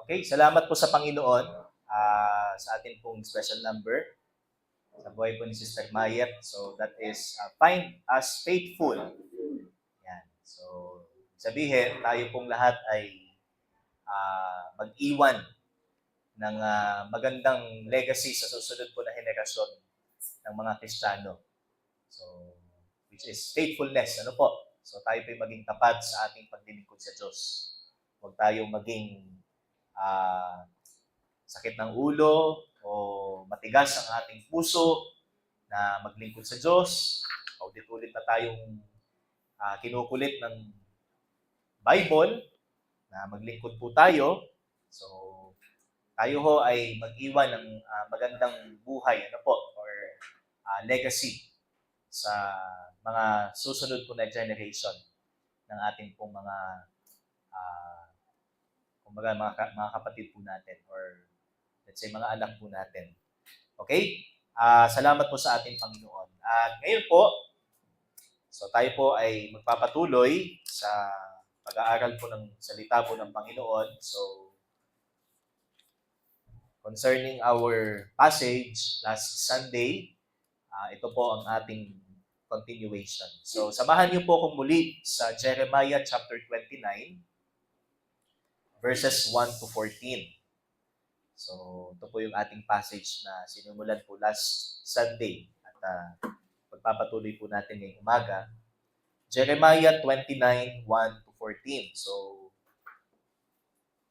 Okay, salamat po sa Panginoon sa atin pong special number sa buhay po ni Sister Mayet. So that is find us faithful. Yan. So sabihin, tayo pong lahat ay mag-iwan ng magandang legacy sa susunod po na henerasyon ng mga Kristiyano. So, which is faithfulness. Ano po? So tayo po maging tapat sa ating paglilingkod sa Diyos. Huwag tayong maging sakit ng ulo o matigas ang ating puso na maglingkod sa Diyos. Paulit-ulit na tayong kinukulit ng Bible na maglingkod po tayo. So, tayo ho ay mag-iwan ng magandang buhay, ano po, or legacy sa mga susunod po na generation ng ating pong mga kumbaga mga kapatid po natin or let's say mga anak po natin. Okay? Salamat po sa ating Panginoon. At ngayon po, so tayo po ay magpapatuloy sa pag-aaral po ng salita po ng Panginoon. So, concerning our passage last Sunday, ito po ang ating continuation. So, samahan niyo po akong muli sa Jeremiah chapter 29, verses 1 to 14. So, ito po yung ating passage na sinimulan po last Sunday at pagpapatuloy po natin ngayong umaga. Jeremiah 29, 1 to 14. So,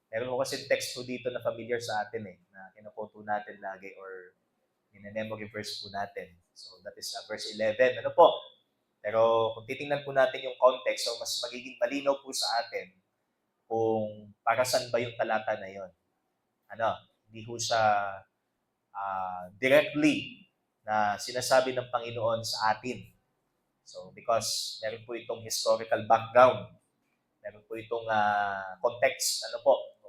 meron ko kasi text po dito na familiar sa atin na kinukuto natin lagi or in-memory verse po natin. So, that is verse 11. Ano po? Pero kung titingnan po natin yung context, so mas magiging malinaw po sa atin kung para saan ba yung talata na yon. Hindi ho siya directly na sinasabi ng Panginoon sa atin. So, because meron po itong historical background, meron po itong context,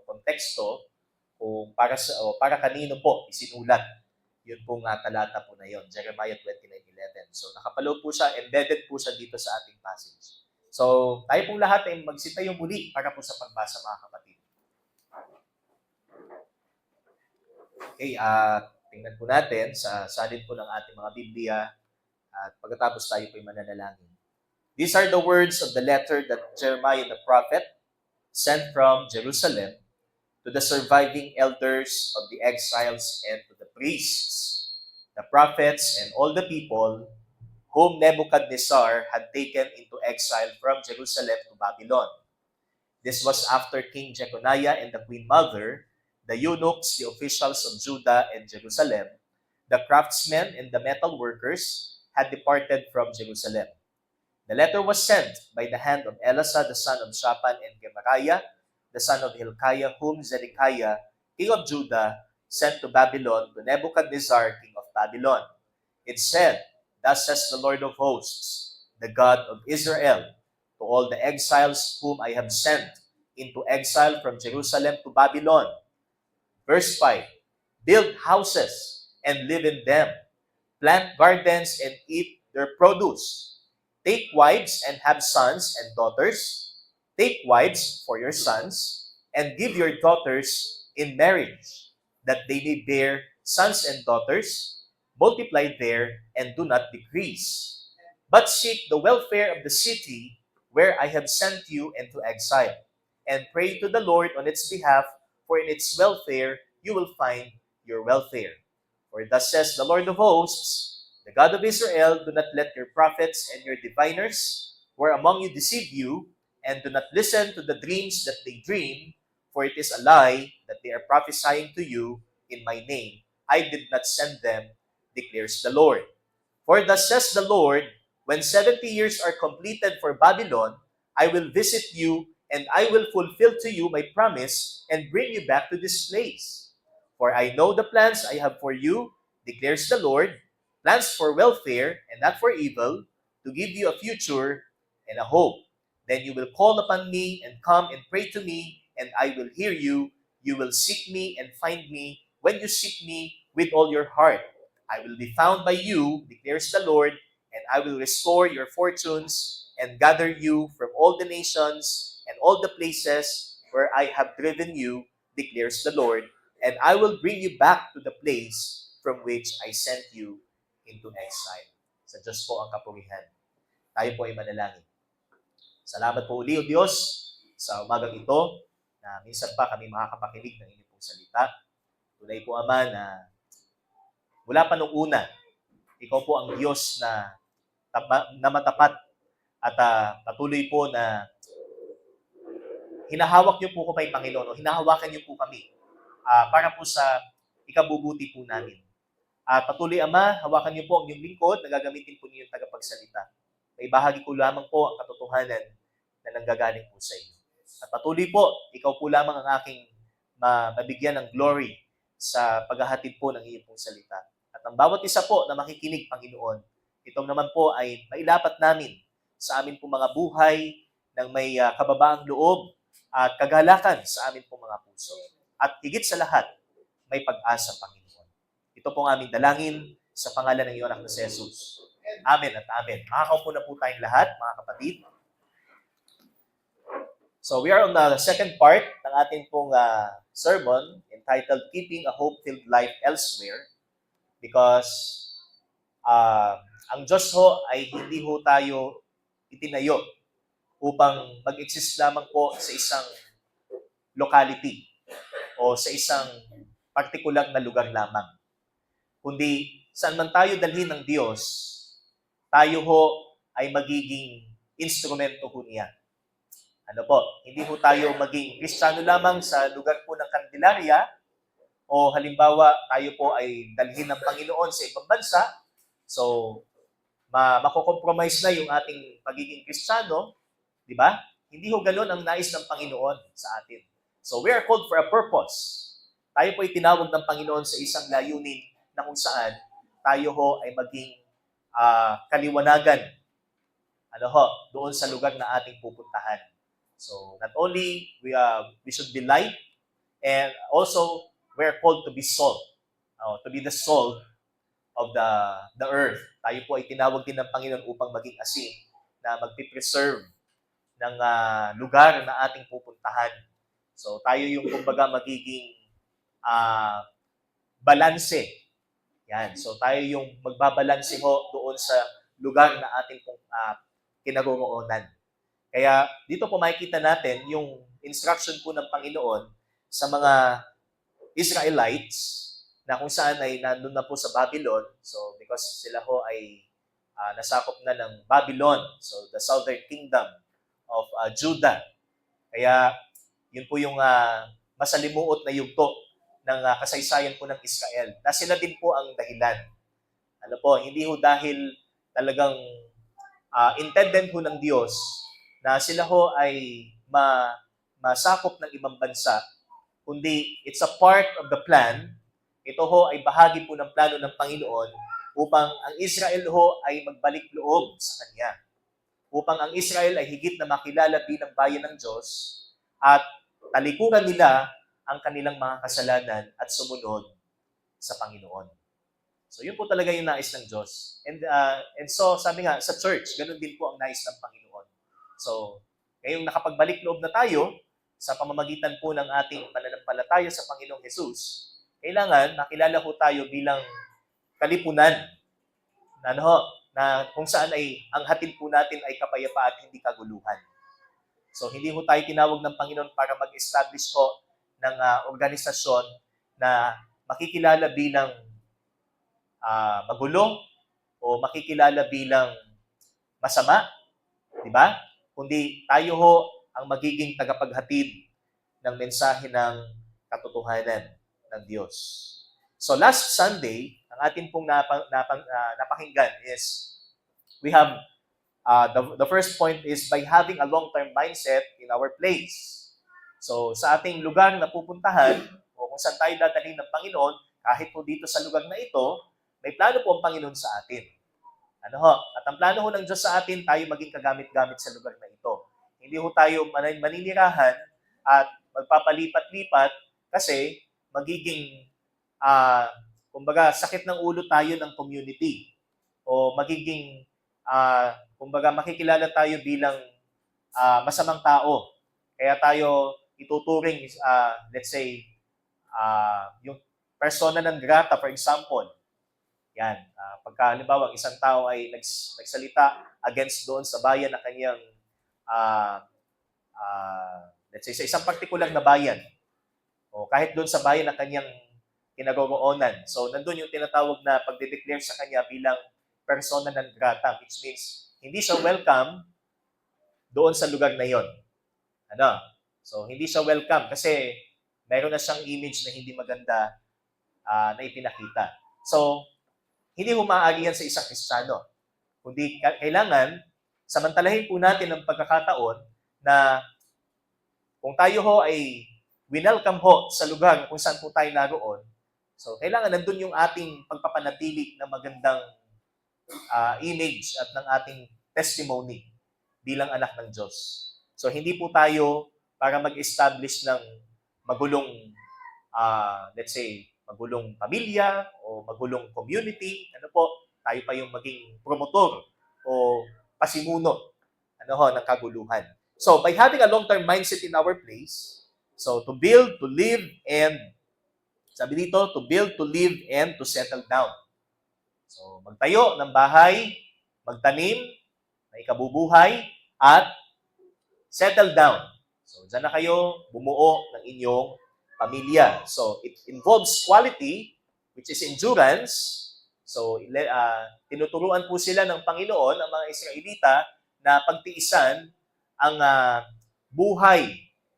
konteksto kung para kanino po isinulat. Yun pong talata po na yon, Jeremiah 29:11. So, nakapaloob po siya, embedded po siya dito sa ating passage. So, tayo pong lahat ay magsitayo muli para po sa pagbasa, mga kapatid. Okay, tingnan po natin sa salin po ng ating mga Biblia at pagkatapos tayo po ay mananalangin. These are the words of the letter that Jeremiah the prophet sent from Jerusalem to the surviving elders of the exiles and to the priests, the prophets, and all the people whom Nebuchadnezzar had taken into exile from Jerusalem to Babylon. This was after King Jeconiah and the Queen Mother, the eunuchs, the officials of Judah and Jerusalem, the craftsmen and the metal workers had departed from Jerusalem. The letter was sent by the hand of Elasah, the son of Shaphan, and Gemariah, the son of Hilkiah, whom Zedekiah, king of Judah, sent to Babylon to Nebuchadnezzar, king of Babylon. It said, "Thus says the Lord of hosts, the God of Israel, to all the exiles whom I have sent into exile from Jerusalem to Babylon." Verse 5, "Build houses and live in them. Plant gardens and eat their produce. Take wives and have sons and daughters. Take wives for your sons and give your daughters in marriage, that they may bear sons and daughters. Multiply there and do not decrease. But seek the welfare of the city where I have sent you into exile, and pray to the Lord on its behalf, for in its welfare you will find your welfare. For thus says the Lord of hosts, the God of Israel, do not let your prophets and your diviners who are among you deceive you, and do not listen to the dreams that they dream, for it is a lie that they are prophesying to you in my name. I did not send them, declares the Lord. For thus says the Lord, when 70 years are completed for Babylon, I will visit you, and I will fulfill to you my promise, and bring you back to this place. For I know the plans I have for you, declares the Lord, plans for welfare and not for evil, to give you a future and a hope. Then you will call upon me and come and pray to me, and I will hear you. You will seek me and find me when you seek me with all your heart. I will be found by you, declares the Lord, and I will restore your fortunes and gather you from all the nations and all the places where I have driven you, declares the Lord, and I will bring you back to the place from which I sent you into exile. Sa Diyos po ang kapurihan. Tayo po ay manalangin. Salamat po uli, O Diyos, sa umagang ito, na minsan pa kami makakapakinig ng inyong pong salita. Tunay po, Ama, na mula pa nung una, ikaw po ang Diyos na matapat at patuloy po na hinahawak niyo po ko kay Panginoon o hinahawakan niyo po kami para po sa ikabubuti po namin. At patuloy, Ama, hawakan niyo po ang inyong lingkod na gagamitin po niyo yung tagapagsalita. May bahagi ko lamang po ang katotohanan na nanggagaling po sa inyo. At patuloy po, ikaw po lamang ang aking mabigyan ng glory sa paghahatid po ng iyong pong salita. At ang bawat isa po na makikinig, Panginoon, itong naman po ay mailapat namin sa amin po mga buhay ng may kababaang loob at kagalakan sa amin po mga puso. At higit sa lahat, may pag-asa, Panginoon. Ito po ang aming dalangin sa pangalan ng iyong anak na si Jesus. Amen at amen. Makakaupo na po tayong lahat, mga kapatid. So we are on the second part ng ating pong sermon entitled Keeping a Hope-Filled Life Elsewhere, because ang Diyos ho ay hindi ho tayo itinayo upang mag-exist lamang po sa isang locality o sa isang partikular na lugar lamang. Kundi saan man tayo dalhin ng Diyos, tayo ho ay magiging instrumento ho niya. Ano po, hindi ho tayo maging Kristiyano lamang sa lugar po ng Candelaria o halimbawa tayo po ay dalhin ng Panginoon sa ibang bansa. So, makokompromise na yung ating pagiging Kristiyano, di ba? Hindi ho ganun ang nais ng Panginoon sa atin. So, we are called for a purpose. Tayo po ay tinawag ng Panginoon sa isang layunin na kung saan tayo ho ay maging kaliwanagan doon sa lugar na ating pupuntahan. So, not only we should be light, and also we're called to be salt, to be the salt of the earth. Tayo po ay tinawag din ng Panginoon upang maging asin na magpipreserve ng lugar na ating pupuntahan. So, tayo yung kumbaga magiging balanse. Yan. So, tayo yung magbabalanse ho doon sa lugar na ating kinaroroonan. Kaya dito po makikita natin yung instruction po ng Panginoon sa mga Israelites na kung saan ay nandun na po sa Babylon. So because sila ho ay nasakop na ng Babylon, so the southern kingdom of Judah. Kaya yun po yung masalimuot na yugto ng kasaysayan po ng Israel. Na sila din po ang dahilan. Ano po, hindi ho dahil talagang intended ho ng Diyos na sila ho ay masakop ng ibang bansa, kundi it's a part of the plan. Ito ho ay bahagi po ng plano ng Panginoon upang ang Israel ho ay magbalik loob sa Kanya. Upang ang Israel ay higit na makilala bilang bayan ng Diyos at talikuran nila ang kanilang mga kasalanan at sumunod sa Panginoon. So yun po talaga yung nais ng Diyos. And so sabi nga, sa church, ganun din po ang nais ng Panginoon. So, ngayong nakapagbalik loob na tayo sa pamamagitan po ng ating pananampalataya sa Panginoong Jesus, kailangan makilala po tayo bilang kalipunan na kung saan ay ang hatid po natin ay kapayapaan at hindi kaguluhan. So, hindi po tayo tinawag ng Panginoon para mag-establish po ng organisasyon na makikilala bilang magulo o makikilala bilang masama, di ba? Kundi tayo ho ang magiging tagapaghatid ng mensahe ng katotohanan ng Diyos. So last Sunday, ang atin pong napakinggan is we have the first point is by having a long-term mindset in our place. So sa ating lugar na pupuntahan o kung saan tayo dadalhin ng Panginoon, kahit po dito sa lugar na ito, may plano po ang Panginoon sa atin. At ang plano ho ng Diyos sa atin, tayo maging kagamit-gamit sa lugar na ito. Hindi ho tayo maninirahan at magpapalipat-lipat kasi magiging, kumbaga, sakit ng ulo tayo ng community. O magiging, kumbaga, makikilala tayo bilang masamang tao. Kaya tayo ituturing, let's say, yung persona non grata, for example. Yan. Pagka, halimbawa, ang isang tao ay nagsalita against doon sa bayan na kanyang, let's say, sa isang partikular na bayan, o kahit doon sa bayan na kanyang kinaroroonan. So, nandun yung tinatawag na pagde-declare sa kanya bilang persona non grata, which means hindi siya welcome doon sa lugar na yon. Ano? So, hindi siya welcome kasi meron na siyang image na hindi maganda na ipinakita. So, hindi humaagi yan sa isang Kristiyano. Kundi kailangan samantalahin po natin ang pagkakataon na kung tayo ho ay winelcome ho sa lugar kung saan po tayo naroon, so kailangan nandun yung ating pagpapanatili ng magandang image at ng ating testimony bilang anak ng Diyos. So hindi po tayo para mag-establish ng magulong, let's say, magulong pamilya o magulong community, tayo pa yung maging promotor o pasimuno ng kaguluhan. So, by having a long-term mindset in our place, so to build, to live, and sabi dito, to build, to live, and to settle down. So, magtayo ng bahay, magtanim, may kabubuhay, at settle down. So, dyan na kayo bumuo ng inyong pamilya. So, it involves quality, which is endurance. So, tinuturuan po sila ng Panginoon, ang mga Israelita, na pagtiisan ang buhay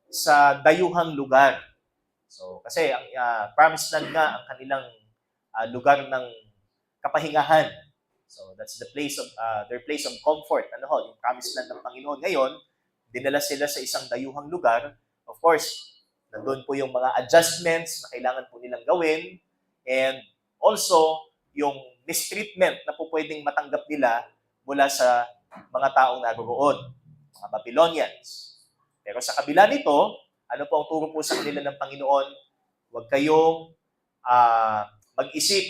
sa dayuhang lugar. So, kasi ang promised land nga ang kanilang lugar ng kapahingahan. So, that's the place of their place of comfort. Yung promised land ng Panginoon. Ngayon, dinala sila sa isang dayuhang lugar. Of course, nandun po yung mga adjustments na kailangan po nilang gawin, and also yung mistreatment na po pwedeng matanggap nila mula sa mga taong naroon, mga Babylonians. Pero sa kabila nito, ano po ang turo po sa kanila ng Panginoon? Huwag kayong mag-isip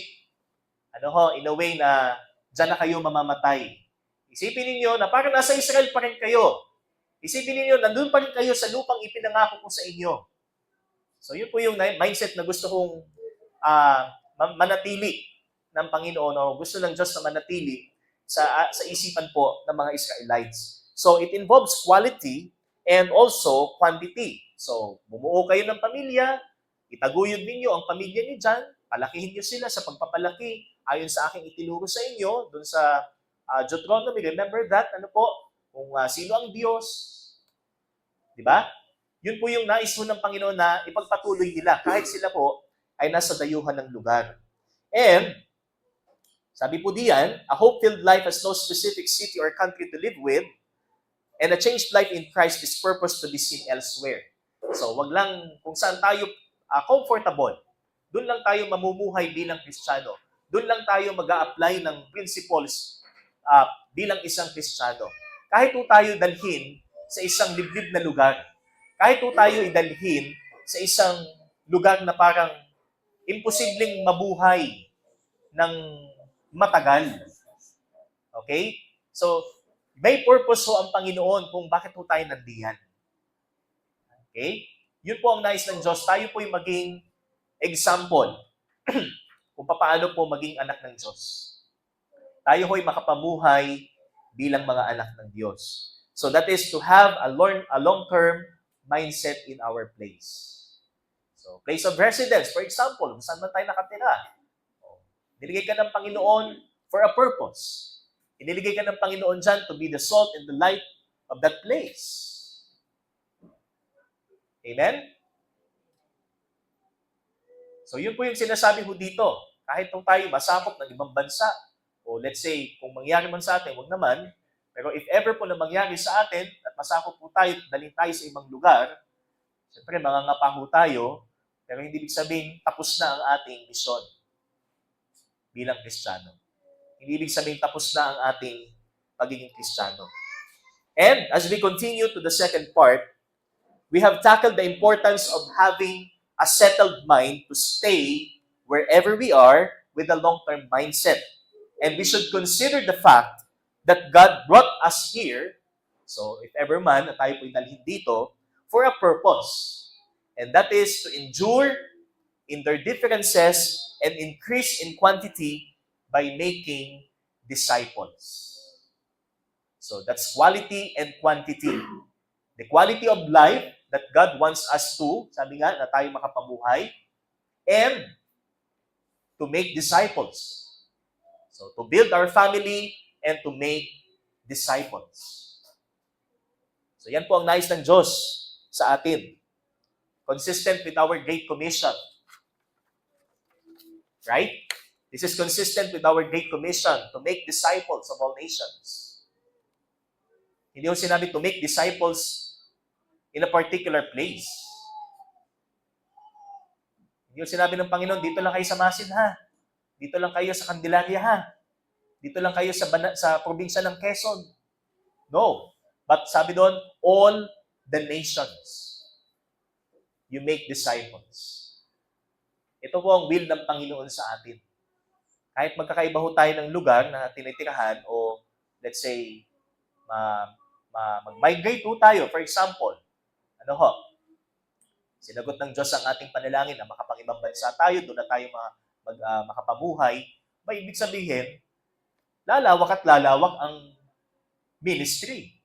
in a way na dyan na kayo mamamatay. Isipin ninyo na parang nasa Israel pa rin kayo. Isipin ninyo, nandun pa rin kayo sa lupang ipinangako ko sa inyo. So yun po yung mindset na gusto kong manatili ng Panginoon, o gusto ng Diyos na manatili sa isipan po ng mga Israelites. So it involves quality and also quantity. So bumuo kayo ng pamilya, itaguyod ninyo ang pamilya niyo dyan, palakihin niyo sila sa pagpapalaki ayon sa aking itinuro sa inyo, dun sa Deuteronomy. Remember that, kung sino ang Diyos. Di ba? Yun po yung nais mo ng Panginoon na ipagpatuloy nila kahit sila po ay nasa dayuhan ng lugar. And, sabi po diyan, a hope-filled life has no specific city or country to live with, and a changed life in Christ is purpose to be seen elsewhere. So, wag lang kung saan tayo comfortable, doon lang tayo mamumuhay bilang Kristiyano. Doon lang tayo mag-a-apply ng principles bilang isang Kristiyano. Kahit po tayo dalhin sa isang liblib na lugar, kahit po tayo idalhin sa isang lugar na parang imposibleng mabuhay ng matagal. Okay? So, may purpose ho ang Panginoon kung bakit po tayo nandiyan. Okay? Yun po ang nais ng Diyos. Tayo po yung maging example kung paano po maging anak ng Diyos. Tayo ho'y makapamuhay bilang mga anak ng Diyos. So that is to have a long-term mindset in our place. So, place of residence, for example, kung saan man tayo nakatira. Niligay ka ng Panginoon for a purpose. Iniligay ka ng Panginoon dyan to be the salt and the light of that place. Amen? So, yun po yung sinasabi ko dito. Kahit kung tayo masakop ng ibang bansa, o let's say, kung mangyari man sa atin, huwag naman, pero if ever po na mangyari sa atin, at masakop po tayo, dalhin tayo sa ibang lugar, siyempre, mangangapa po tayo, pero hindi ibig sabihin, tapos na ang ating misyon bilang Kristiyano. Hindi ibig sabihin, tapos na ang ating pagiging Kristiyano. And as we continue to the second part, we have tackled the importance of having a settled mind to stay wherever we are with a long-term mindset. And we should consider the fact that God brought us here, so if ever man na tayo po dalhin dito, for a purpose. And that is to endure in their differences and increase in quantity by making disciples. So that's quality and quantity. The quality of life that God wants us to, sabi nga, na tayo makapabuhay, and to make disciples. So to build our family and to make disciples. So yan po ang nais ng Diyos sa atin. Consistent with our Great Commission. Right? This is consistent with our Great Commission to make disciples of all nations. Hindi ko sinabi to make disciples in a particular place. Hindi ko sinabi ng Panginoon, dito lang kayo sa Masin ha. Dito lang kayo sa Candelaria ha. Dito lang kayo sa probinsya ng Quezon. No. But sabi doon, all the nations. You make disciples. Ito po ang will ng Panginoon sa atin. Kahit magkakaiba ho tayo ng lugar na tinitirahan o let's say, mag-migrate ho tayo. For example, sinagot ng Diyos ang ating panalangin na makapang-ibang bansa tayo, doon na tayo makapabuhay. May ibig sabihin, lalawak at lalawak ang ministry.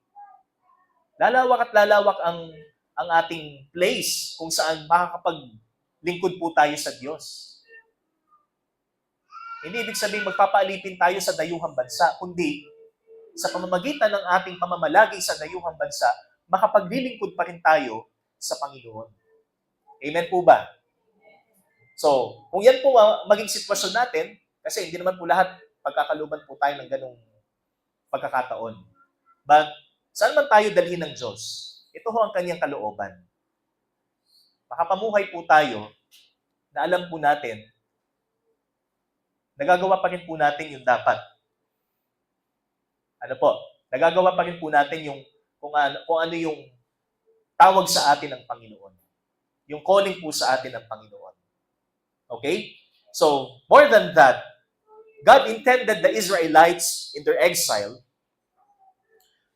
Lalawak at lalawak ang ating place kung saan makakapaglingkod po tayo sa Diyos. Hindi ibig sabihin magpapaalipin tayo sa dayuhang bansa, kundi sa pamamagitan ng ating pamamalagi sa dayuhang bansa, makapaglilingkod pa rin tayo sa Panginoon. Amen po ba? So, kung yan po maging sitwasyon natin, kasi hindi naman po lahat pagkakaluban po tayo ng ganong pagkakataon. But, saan man tayo dalhin ng Diyos? Ito ho ang kanyang kalooban. Makapamuhay po tayo na alam po natin, nagagawa pa rin po natin yung dapat. Nagagawa pa rin po natin yung kung ano yung tawag sa atin ng Panginoon. Yung calling po sa atin ng Panginoon. Okay? So, more than that, God intended the Israelites in their exile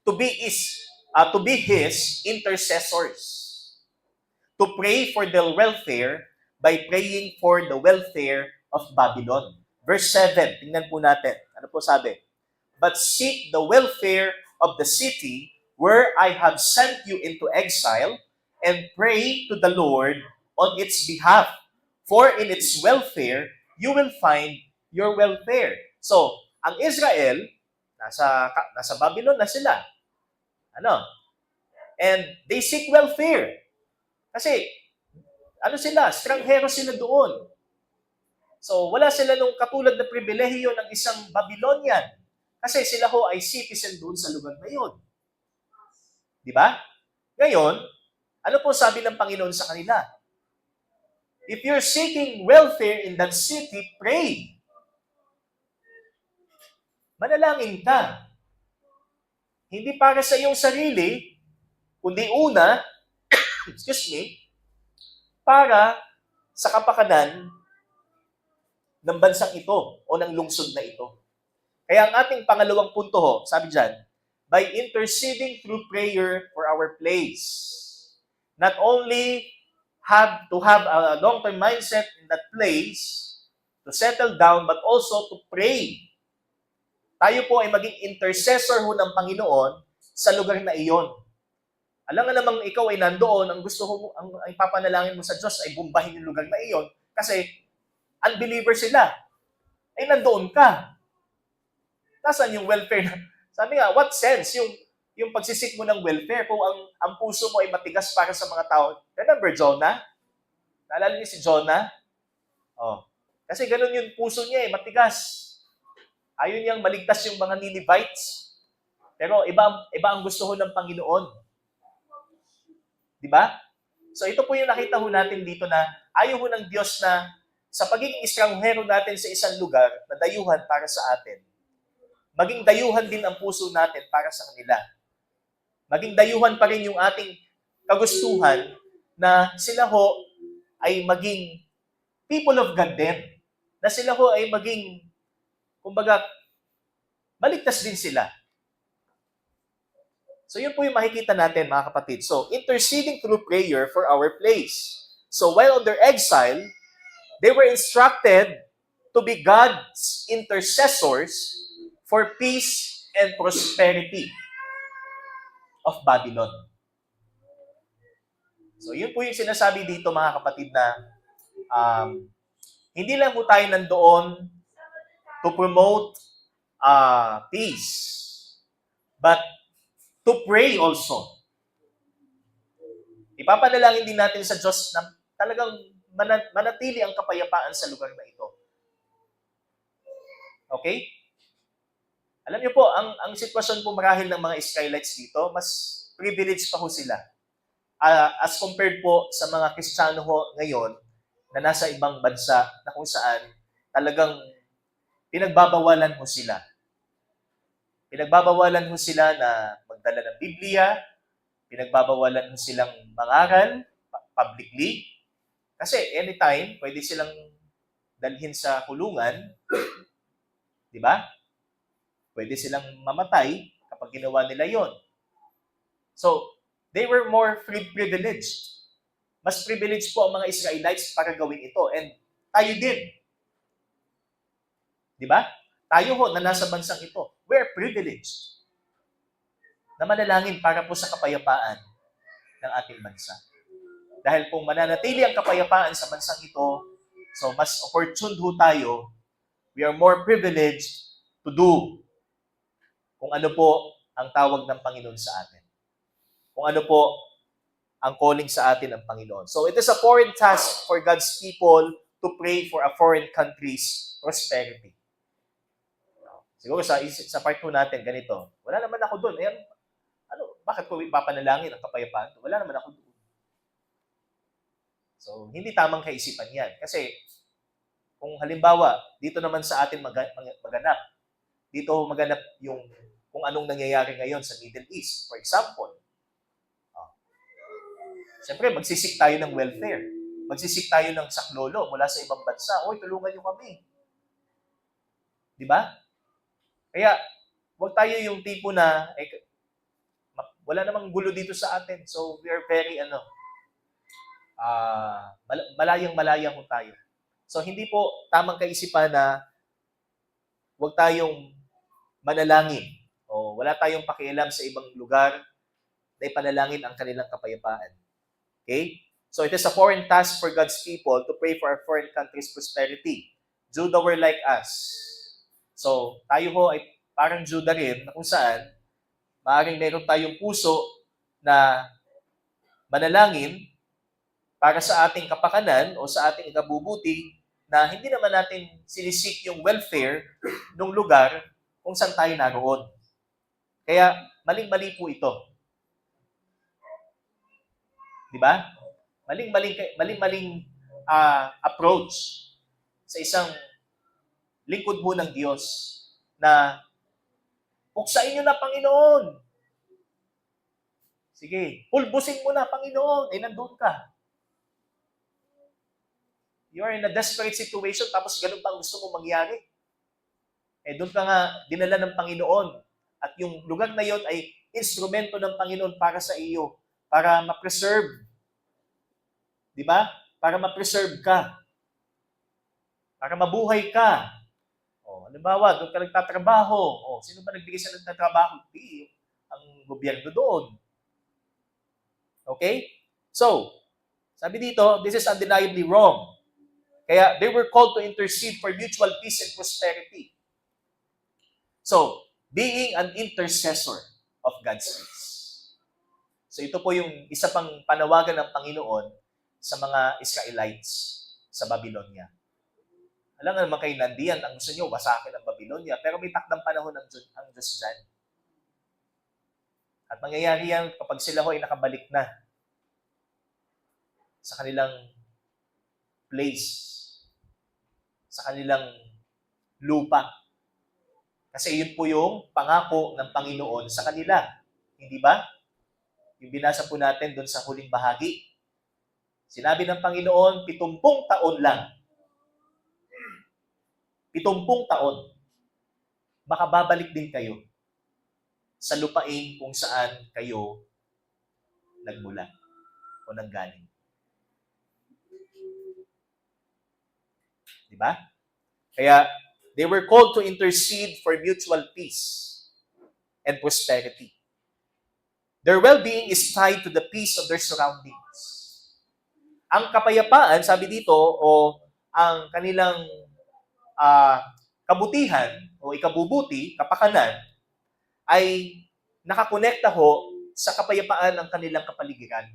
to be His intercessors. To pray for their welfare by praying for the welfare of Babylon. Verse 7, tingnan po natin. Ano po sabi? But seek the welfare of the city where I have sent you into exile, and pray to the Lord on its behalf. For in its welfare, you will find your welfare. So, ang Israel, nasa Babylon na sila. And they seek welfare. Kasi, estranghero sila doon. So, wala sila nung katulad na pribilehiyo ng isang Babylonian. Kasi sila ho ay citizen doon sa lugar na yun. Di ba? Ngayon, ano po sabi ng Panginoon sa kanila? If you're seeking welfare in that city, pray. Manalangin ka. Hindi para sa iyong sarili, kundi una, para sa kapakanan ng bansang ito o ng lungsod na ito. Kaya ang ating pangalawang punto ho, sabi dyan, by interceding through prayer for our place. Not only have to have a long-term mindset in that place, to settle down, but also to pray. Tayo po ay maging intercessor ho ng Panginoon sa lugar na iyon. Alam nga namang ikaw ay nandoon, ang gusto mo, ang ipapanalangin mo sa Diyos ay bumbahin yung lugar na iyon kasi unbeliever sila. Ay nandoon ka. Nasaan yung welfare? Sabi nga, what sense yung pagsisik mo ng welfare kung ang puso mo ay matigas para sa mga tao? Remember Jonah? Naalala niyo si Jonah? Kasi ganun yung puso niya matigas. Ayaw niyang maligtas yung mga Ninevites. Pero iba ang gusto ho ng Panginoon. Di ba? So ito po yung nakita ho natin dito na ayaw ho ng Diyos na sa pagiging estranghero natin sa isang lugar na dayuhan para sa atin, maging dayuhan din ang puso natin para sa kanila. Maging dayuhan pa rin yung ating kagustuhan na sila ho ay maging people of God din. Na sila ho ay maging, kumbaga, maligtas din sila. So yun po yung makikita natin, mga kapatid. So, interceding through prayer for our place. So, while on their exile, they were instructed to be God's intercessors for peace and prosperity of Babylon. So, yun po yung sinasabi dito, mga kapatid, na hindi lang po tayo nandoon to promote peace, but to pray also. Ipapanalangin din natin sa Diyos na talagang manatili ang kapayapaan sa lugar na ito. Okay? Alam niyo po, ang sitwasyon po marahil ng mga Israelites dito, mas privileged pa ho sila. As compared po sa mga Kristiyano ho ngayon na nasa ibang bansa na kung saan talagang pinagbabawalan ho sila. Pinagbabawalan ho sila na magdala ng Biblia, pinagbabawalan ho silang mangaral publicly, kasi anytime pwede silang dalhin sa kulungan, di ba? Pwede silang mamatay kapag ginawa nila yon. So, they were more privileged. Mas privileged po ang mga Israelites para gawin ito. And tayo din. Di ba? Tayo ho na nasa bansang ito, we're privileged na manalangin para po sa kapayapaan ng ating bansa. Dahil kung mananatili ang kapayapaan sa bansang ito, so mas opportune ho tayo, we are more privileged to do kung ano po ang tawag ng Panginoon sa atin. Kung ano po ang calling sa atin ng Panginoon. So it is a foreign task for God's people to pray for a foreign country's prosperity. Siguro sa part po natin, ganito, wala naman ako doon. Eh, bakit ko ipapanalangin ang kapayapaan? Wala naman ako doon. So, hindi tamang kaisipan yan. Kasi, kung halimbawa, dito naman sa atin maganap, dito maganap yung kung anong nangyayari ngayon sa Middle East. For example, siyempre, magsisik tayo ng welfare. Magsisik tayo ng saklolo mula sa ibang bansa. Oy, tulungan niyo kami. Di ba? Kaya, huwag tayo yung tipo na, wala namang gulo dito sa atin. So, we are very, malayang-malaya po tayo. So, hindi po tamang kaisipan na huwag tayong manalangin o wala tayong pakialam sa ibang lugar na ipanalangin ang kanilang kapayapaan. Okay? So, it is a foreign task for God's people to pray for our foreign country's prosperity. Judah were like us. So, tayo ho ay parang Judah rin na kung saan maaaring meron tayong puso na manalangin para sa ating kapakanan o sa ating ikabubuti na hindi naman natin sinisik yung welfare ng lugar kung saan tayo naroon. Kaya, maling-mali po ito. Di ba? Maling-maling approach sa isang lingkod mo ng Diyos na buksain nyo na, Panginoon. Sige, pulbusin mo na, Panginoon. Eh, nandun ka. You are in a desperate situation, tapos ganun pa ang gusto mo mangyari. Eh, doon ka nga dinala ng Panginoon. At yung lugar na yon ay instrumento ng Panginoon para sa iyo, para ma-preserve. Di ba? Para ma-preserve ka. Para mabuhay ka. O, halimbawa, doon ka nagtatrabaho. O, sino ba nagbigay sa nagtatrabaho? Di, ang gobyerno doon. Okay? So, sabi dito, this is undeniably wrong. Kaya they were called to intercede for mutual peace and prosperity. So, being an intercessor of God's peace. So, ito po yung isa pang panawagan ng Panginoon sa mga Israelites sa Babylonia. Alam nga naman kayo nandiyan, ang gusto nyo, wasakin ang Babylonia, pero may takdang panahon ang Diyos dyan. At mangyayari yan kapag sila ho ay nakabalik na sa kanilang place, sa kanilang lupa. Kasi yun po yung pangako ng Panginoon sa kanila. Hindi ba? Yung binasa po natin doon sa huling bahagi. Sinabi ng Panginoon, 70 taon lang. 70 taon. Baka babalik din kayo sa lupain kung saan kayo nagmula o nanggaling. Di ba? Kaya, they were called to intercede for mutual peace and prosperity. Their well-being is tied to the peace of their surroundings. Ang kapayapaan, sabi dito, o ang kanilang kabutihan o ikabubuti, kapakanan, ay nakakonekta ho sa kapayapaan ng kanilang kapaligiran.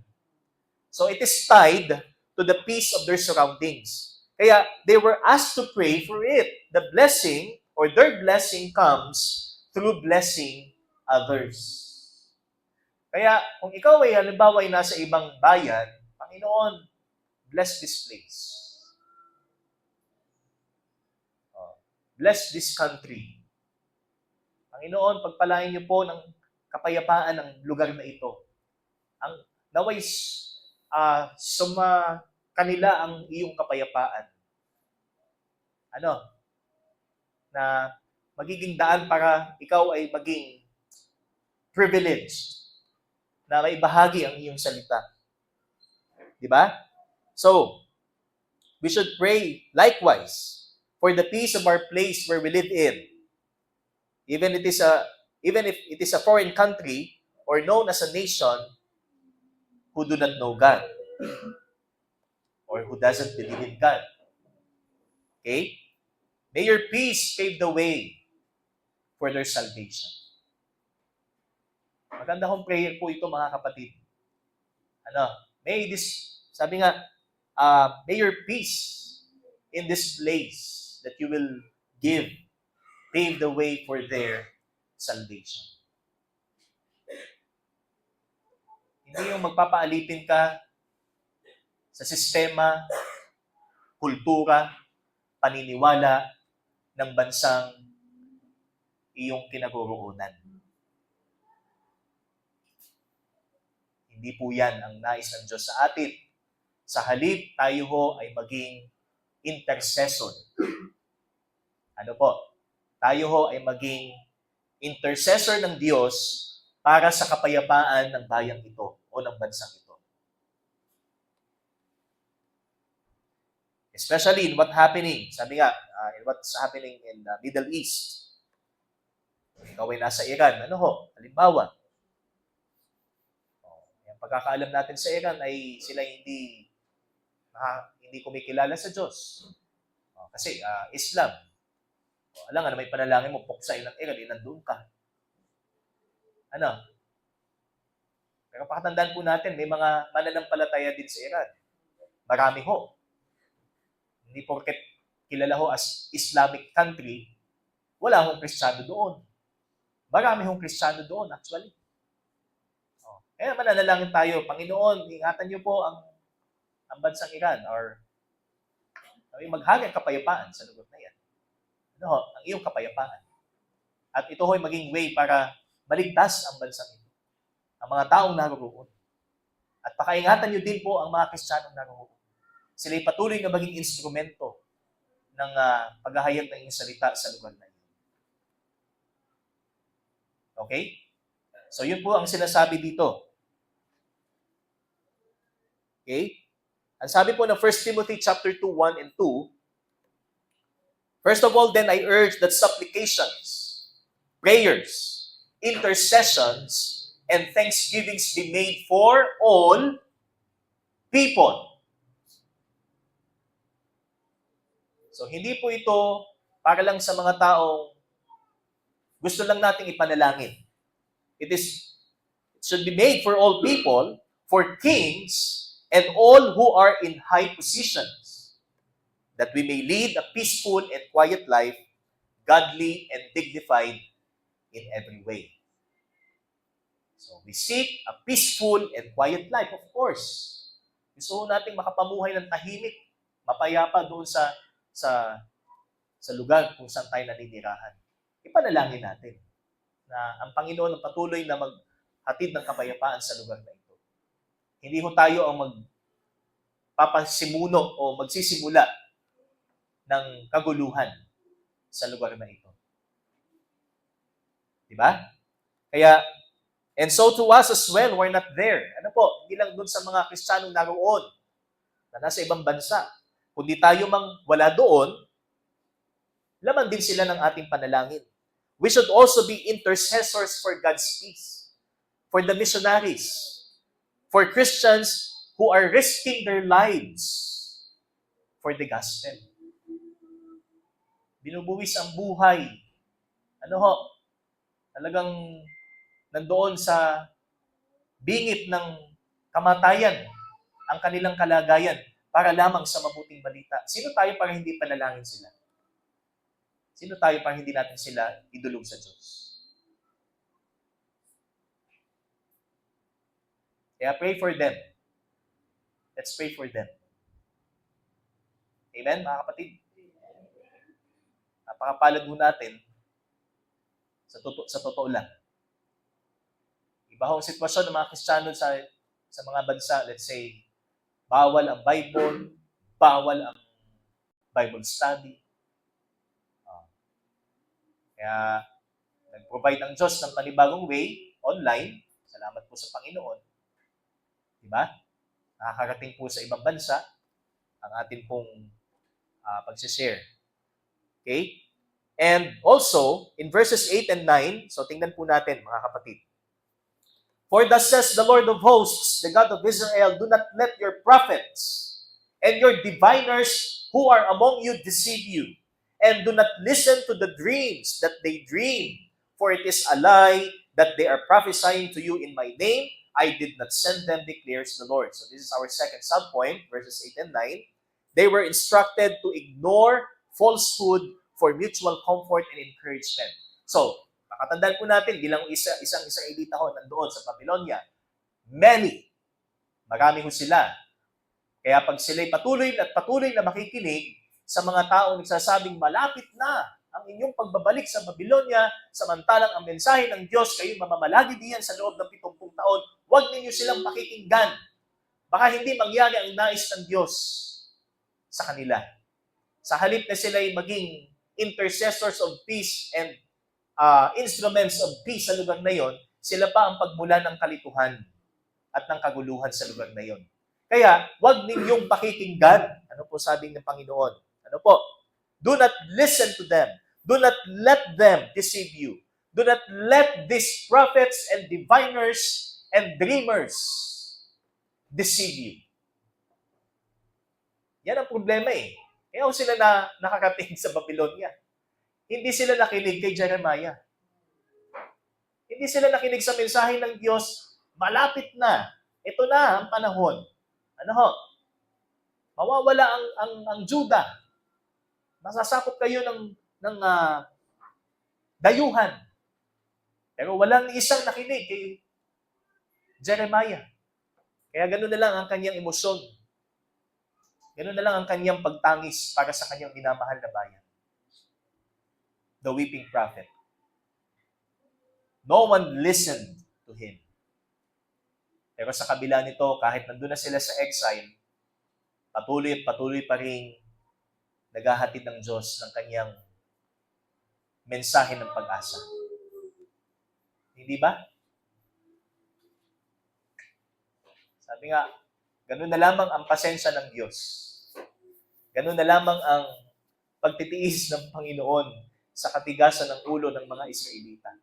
So it is tied to the peace of their surroundings. Kaya they were asked to pray for it. The blessing or their blessing comes through blessing others. Kaya kung ikaw ay halimbawa ay nasa ibang bayan, Panginoon, bless this place. Bless this country. Panginoon, pagpalain niyo po ng kapayapaan ng lugar na ito. Ang naway suma kanila ang iyong kapayapaan. Na magiging daan para ikaw ay maging privileged na may bahagi ang iyong salita. Di ba? So, we should pray likewise for the peace of our place where we live in. Even if it is a foreign country or known as a nation who do not know God or who doesn't believe in God. Okay? May your peace pave the way for their salvation. Maganda kong prayer po ito, mga kapatid. Sabi nga, may your peace in this place that you will give, pave the way for their salvation. Hindi yung magpapaalipin ka sa sistema, kultura, paniniwala ng bansang iyong kinaguroonan. Hindi po yan ang nais ng Diyos sa atin. Sa halip, tayo ho ay maging intercessor. Tayo ho ay maging intercessor ng Diyos para sa kapayapaan ng bayang ito o ng bansang ito. Especially in what's happening in the Middle East. Ikaw ay nasa Iran, halimbawa, yung pagkakaalam natin sa Iran ay sila hindi kumikilala sa Diyos. Kasi Islam. Alam nga na may panalangin mo, puksain ng Iran, nandun ka. Pero pakatandaan po natin, may mga mananampalataya din sa Iran. Marami ho. Hindi porket kilala ho as Islamic country, wala hong Kristiyano doon. Marami hong Kristiyano doon, actually. Kaya mananalangin tayo, Panginoon, ingatan niyo po ang bansang Iran or maghagang kapayapaan sa lugar na yan. Ang iyong kapayapaan. At ito ho'y maging way para maligtas ang bansang ito. Ang mga taong naroon. At pakaingatan niyo din po ang mga Kristiyanong naroon. Sila'y patuloy na maging instrumento ng paghahayag ng iyong salita sa lugar na ito. Okay? So yun po ang sinasabi dito. Okay? Ang sabi po ng 1 Timothy chapter 2, 1 and 2, first of all, then I urge that supplications, prayers, intercessions, and thanksgivings be made for all people. So, hindi po ito para lang sa mga taong gusto lang nating ipanalangin. It should be made for all people, for kings, and all who are in high positions, that we may lead a peaceful and quiet life, godly and dignified in every way. So, we seek a peaceful and quiet life, of course. Gusto nating makapamuhay ng tahimik, mapayapa doon sa lugar kung saan tayo naninirahan. Ipanalangin natin na ang Panginoon ang patuloy na maghatid ng kapayapaan sa lugar na ito. Hindi ho tayo ang magpapasimuno o magsisimula ng kaguluhan sa lugar na ito. Diba? Kaya, and so to us as well, we're not there. Ano po, hindi lang dun sa mga Kristiyanong naroon na nasa ibang bansa. Kundi tayo mang wala doon, laman din sila ng ating panalangin. We should also be intercessors for God's peace, for the missionaries, for Christians who are risking their lives for the gospel. Binubuwis ang buhay. Ano ho? Talagang nandoon sa bingit ng kamatayan ang kanilang kalagayan para lamang sa mabuting balita. Sino tayo para hindi panalangin sila? Sino tayo para hindi natin sila idulog sa Diyos? Kaya pray for them. Let's pray for them. Amen, mga kapatid? Napakapalad mo natin sa totoo lang. Iba ho ang sitwasyon ng mga Kristiyano sa mga bansa, let's say, bawal ang Bible, bawal ang Bible study. Kaya, nag-provide ang Diyos ng panibagong way, online. Salamat po sa Panginoon. Diba? Nakakarating po sa ibang bansa ang atin pong pag-share. Okay? And also, in verses 8 and 9, so tingnan po natin, mga kapatid. For thus says the Lord of hosts, the God of Israel, do not let your prophets and your diviners who are among you deceive you, and do not listen to the dreams that they dream, for it is a lie that they are prophesying to you in my name. I did not send them, declares the Lord. So this is our second subpoint, verses 8 and 9. They were instructed to ignore falsehood for mutual comfort and encouragement. So, makatandaan po natin, bilang isang Israelita ho nandoon sa Babylonia, marami ho sila. Kaya pag sila'y patuloy na makikinig sa mga taong nagsasabing malapit na ang inyong pagbabalik sa Babylonia, samantalang ang mensahe ng Diyos, kayo mamamalagi diyan sa loob ng 70 taon, huwag ninyo silang pakikinggan. Baka hindi mangyari ang nais ng Diyos sa kanila. Sa halip na sila'y maging intercessors of peace and instruments of peace sa lugar na yon, sila pa ang pagmula ng kalituhan at ng kaguluhan sa lugar na yon. Kaya, huwag ninyong pakikinggan. Ano po sabi ng Panginoon? Ano po? Do not listen to them. Do not let them deceive you. Do not let these prophets and diviners and dreamers deceive you. Yan ang problema eh. Kaya sila nakakating sa Babylonia. Hindi sila nakinig kay Jeremiah. Hindi sila nakinig sa mensahe ng Diyos. Malapit na. Ito na ang panahon. Ano ho? Mawawala ang Juda. Masasakop kayo ng dayuhan. Pero walang isang nakinig kay Jeremiah. Kaya gano'n na lang ang kanyang emosyon. Gano'n na lang ang kanyang pagtangis para sa kanyang minamahal na bayan. The weeping prophet. No one listened to him. Pero sa kabila nito, kahit nandun na sila sa exile, patuloy pa rin naghahatid ng Diyos ng kanyang mensahe ng pag-asa. Hindi ba? Sabi nga, ganun na lamang ang pasensya ng Diyos. Ganun na lamang ang pagtitiis ng Panginoon sa katigasan ng ulo ng mga Israelita.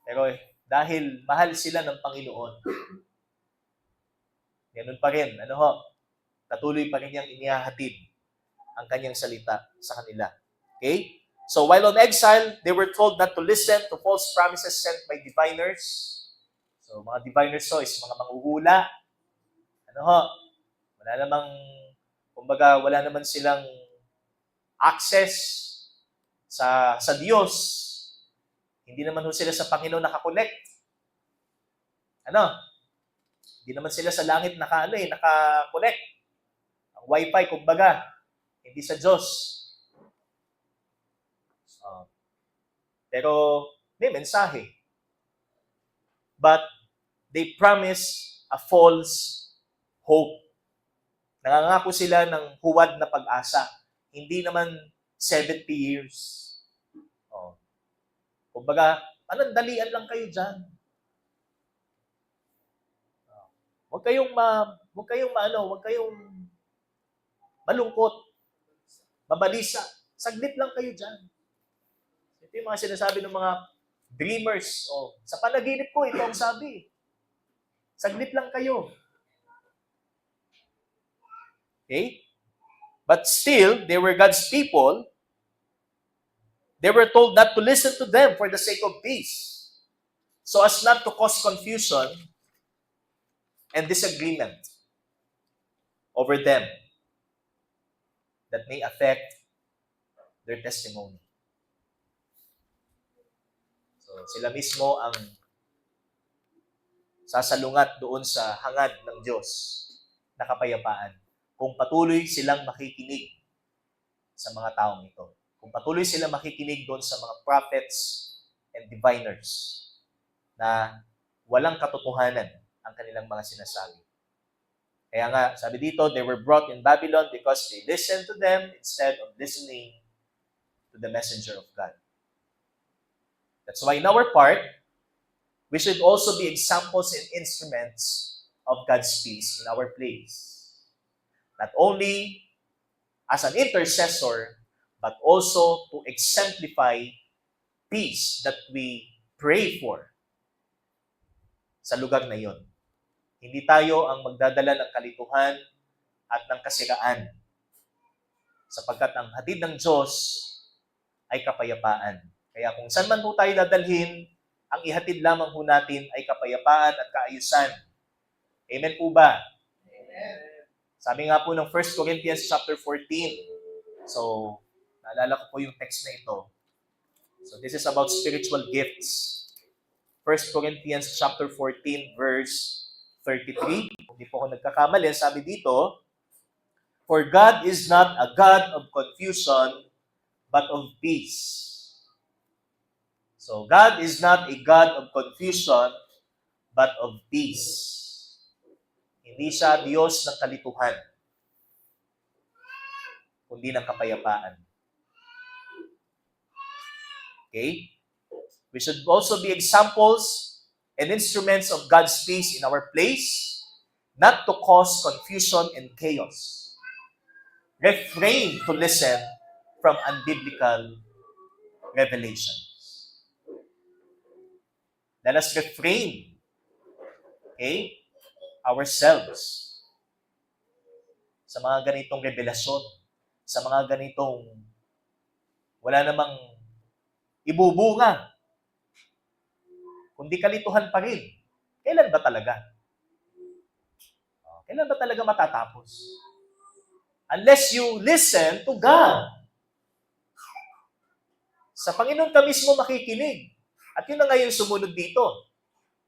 Pero dahil mahal sila ng Panginoon, ganun pa rin, patuloy pa rin niyang inihahatid ang kanyang salita sa kanila. Okay? So while on exile, they were told not to listen to false promises sent by diviners. So mga diviners is mga manghuhula. Wala naman silang access sa Diyos. Hindi naman sila sa Panginoon nakakonect. Hindi naman sila sa langit naka-connect. Ang wifi, kumbaga, hindi sa Diyos. Pero may mensahe. But they promise a false hope. Nangangako sila ng huwad na pag-asa. Hindi naman 70 years. Kumbaga, Panandalian lang kayo dyan. Huwag kayong malungkot, mabalisa. Saglit lang kayo dyan. Ito yung mga sinasabi ng mga dreamers. Sa panaginip ko, ito ang sabi. Saglit lang kayo. Okay? But still, they were God's people. They were told not to listen to them for the sake of peace, so as not to cause confusion and disagreement over them that may affect their testimony. So, sila mismo ang sasalungat doon sa hangad ng Diyos na kapayapaan kung patuloy silang makikinig sa mga taong ito. Kung patuloy silang makikinig doon sa mga prophets and diviners na walang katotohanan ang kanilang mga sinasabi. Kaya nga, sabi dito, they were brought in Babylon because they listened to them instead of listening to the messenger of God. That's why in our part, we should also be examples and instruments of God's peace in our place. Not only as an intercessor, but also to exemplify peace that we pray for sa lugar na yon. Hindi tayo ang magdadala ng kalituhan at ng kasiraan, sapagkat ang hatid ng Diyos ay kapayapaan. Kaya kung saan man po tayo dadalhin, ang ihatid lamang po natin ay kapayapaan at kaayusan. Amen po ba? Amen. Sabi nga po ng 1 Corinthians chapter 14. So, naalala ko po yung text na ito. So, this is about spiritual gifts. 1 Corinthians chapter 14 verse 33. Kung di po ako nagkakamali, sabi dito, for God is not a God of confusion, but of peace. So, God is not a God of confusion, but of peace. Hindi siya Diyos ng kalituhan, kundi ng kapayapaan. Okay? We should also be examples and instruments of God's peace in our place, not to cause confusion and chaos. Refrain to listen from unbiblical revelations. Let us refrain, okay, ourselves sa mga ganitong revelasyon, sa mga ganitong wala namang ibubunga, kundi kalituhan pa rin. Kailan ba talaga? Kailan ba talaga matatapos? Unless you listen to God. Sa Panginoon ka mismo makikinig. At yun na ngayon sumunod dito.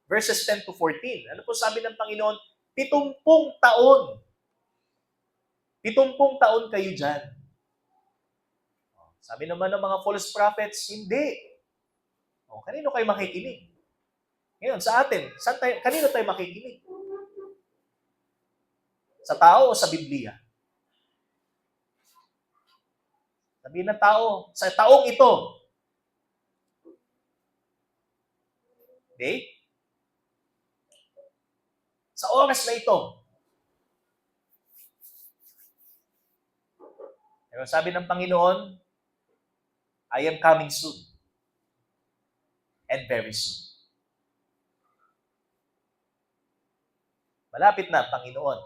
Verses 10 to 14. Ano po sabi ng Panginoon? 70 taon. 70 taon kayo dyan. Sabi naman ng mga false prophets, hindi. Kanino kayo makikinig? Ngayon, sa atin, kanino tayo makikinig? Sa tao o sa Biblia? Sabihin ng tao, sa taong ito. Okay? Sa oras na ito. Pero sabi ng Panginoon, I am coming soon. And very soon. Malapit na, Panginoon.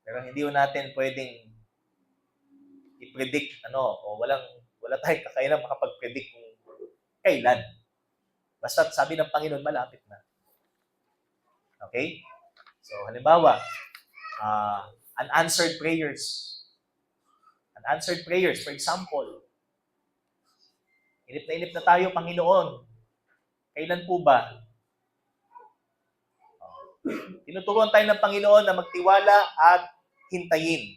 Pero hindi natin pwedeng i-predict, wala tayong kakayanan makapag-predict kung kailan. Basta sabi ng Panginoon, malapit na. Okay? So, halimbawa, unanswered prayers. Unanswered prayers, for example, inip na tayo, Panginoon. Kailan po ba? Tinuturuan tayo ng Panginoon na magtiwala at hintayin.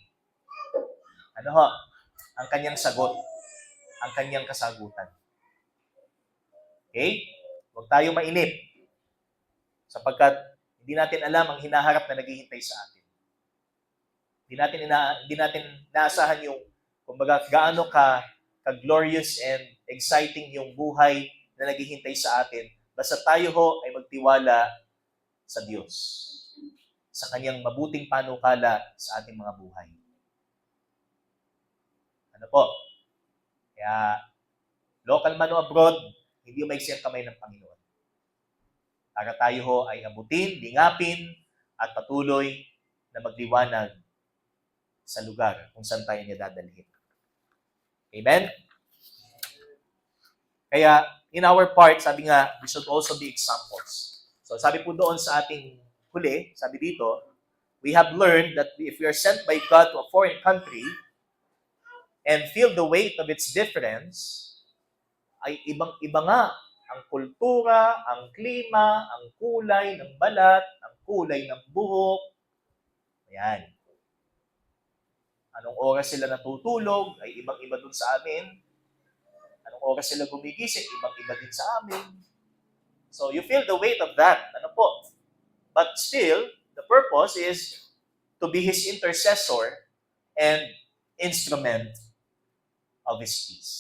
Ang kanyang sagot, ang kanyang kasagutan. Okay? Huwag tayo mainip. Sapagkat hindi natin alam ang hinaharap na naghihintay sa atin. Hindi natin naasahan yung, kumbaga, gaano ka glorious and exciting yung buhay na naghihintay sa atin, basta tayo ho ay magtiwala sa Diyos, sa kanyang mabuting panukala sa ating mga buhay. Ano po? Kaya, local man o abroad, hindi umaiksi ang kamay ng Panginoon. Para tayo ho ay abutin, lingapin, at patuloy na magliwanag sa lugar kung saan tayo niya dadalhin. Amen? Kaya, in our part, sabi nga, we should also be examples. So, sabi po doon sa ating huli, sabi dito, we have learned that if we are sent by God to a foreign country and feel the weight of its difference, ay ibang-iba nga ang kultura, ang klima, ang kulay ng balat, ang kulay ng buhok. Ayan. Anong oras sila natutulog ay ibang-iba dun sa amin. Anong oras sila gumigising, ibang-iba din sa amin. So you feel the weight of that. Ano po? But still, the purpose is to be His intercessor and instrument of His peace.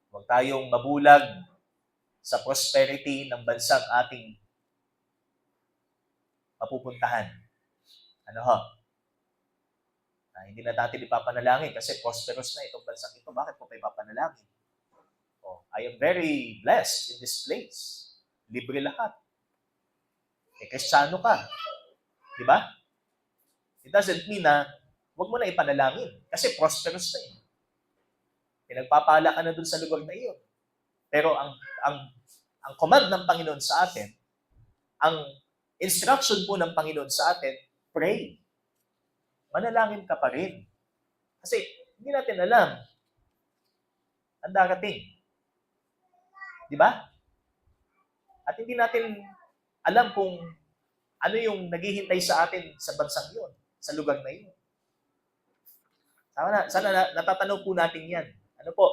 Huwag tayong mabulag sa prosperity ng bansang ating mapupuntahan. Ano ho? Hindi na natin ipapanalangin kasi prosperous na itong bansang ito. Bakit po pa ipapanalangin? I am very blessed in this place. Libre lahat. Kristiyano ka. Di ba? It doesn't mean na huwag mo na ipanalangin kasi prosperous na eh. Pinagpapala ka na dun sa lugar na iyon. Pero ang command ng Panginoon sa atin, ang instruction po ng Panginoon sa atin, pray. Manalangin ka pa rin. Kasi hindi natin alam ang darating. Di ba? At hindi natin alam kung ano yung naghihintay sa atin sa bansang yun, sa lugar na yun. Sana natatanaw po natin yan. Ano po?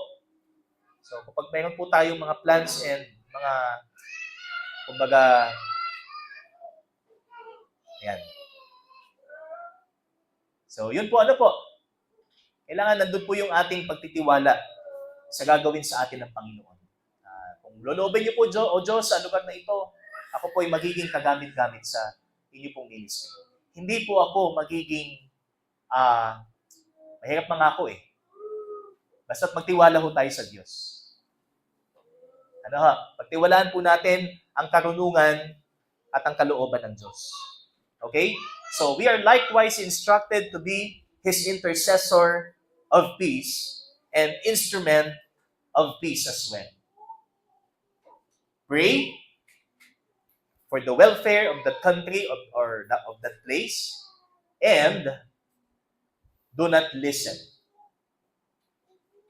So, kapag mayroon po tayong mga plans and mga, kumbaga, yan. So, yun po, ano po? Kailangan nandun po yung ating pagtitiwala sa gagawin sa atin ng Panginoon. Kung lolobin niyo po, O Diyos, sa lugar na ito, ako po ay magiging kagamit-gamit sa inyo pong ministry. Hindi po ako magiging, mahirap mangako eh. Basta't magtiwala ho tayo sa Diyos. Ano ha? Pagtiwalaan po natin ang karunungan at ang kalooban ng Diyos. Okay? So, we are likewise instructed to be His intercessor of peace and instrument of peace as well. Pray for the welfare of that country or of that place, and do not listen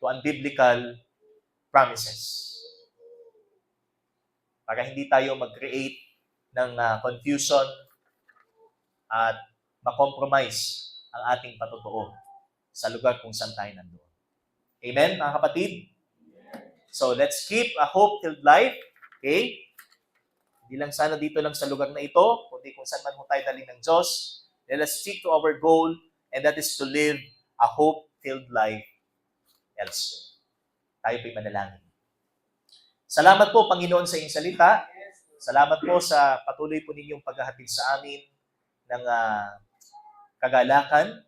to unbiblical promises. Para hindi tayo mag-create ng confusion at makompromise ang ating patutuo sa lugar kung saan tayo nandoon. Amen, mga kapatid? So, let's keep a hope-filled life. Okay? Hindi lang sana dito lang sa lugar na ito, kundi kung saan man mo tayo daling ng Diyos. Let us stick to our goal, and that is to live a hope-filled life elsewhere. Tayo po'y manalangin. Salamat po, Panginoon, sa iyong salita. Salamat po sa patuloy po ninyong paghahatid sa amin ng kagalakan,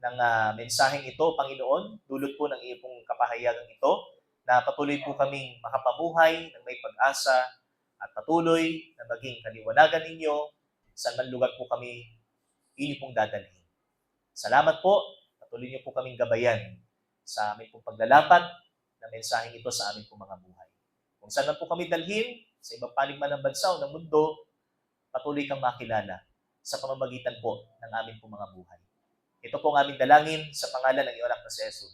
ng mensaheng ito, Panginoon, dulot po ng iyong pong kapahayagang ito, na patuloy po kaming makapamuhay ng may pag-asa at patuloy na maging kaliwanagan ninyo saan man lugar po kami inyo pong dadalhin. Salamat po, patuloy niyo po kaming gabayan sa aming pong paglalapat na mensaheng ito sa aming pong mga buhay. Kung saan man po kami dalhin, sa ibang panig man ng bansa o ng mundo, patuloy kang makilala sa pamamagitan po ng aming pong mga buhay. Ito po ang aming dalangin sa pangalan ng iyong anak na si Jesus.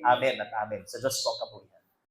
Amen at amen. Sa Diyos po ang kapurihan.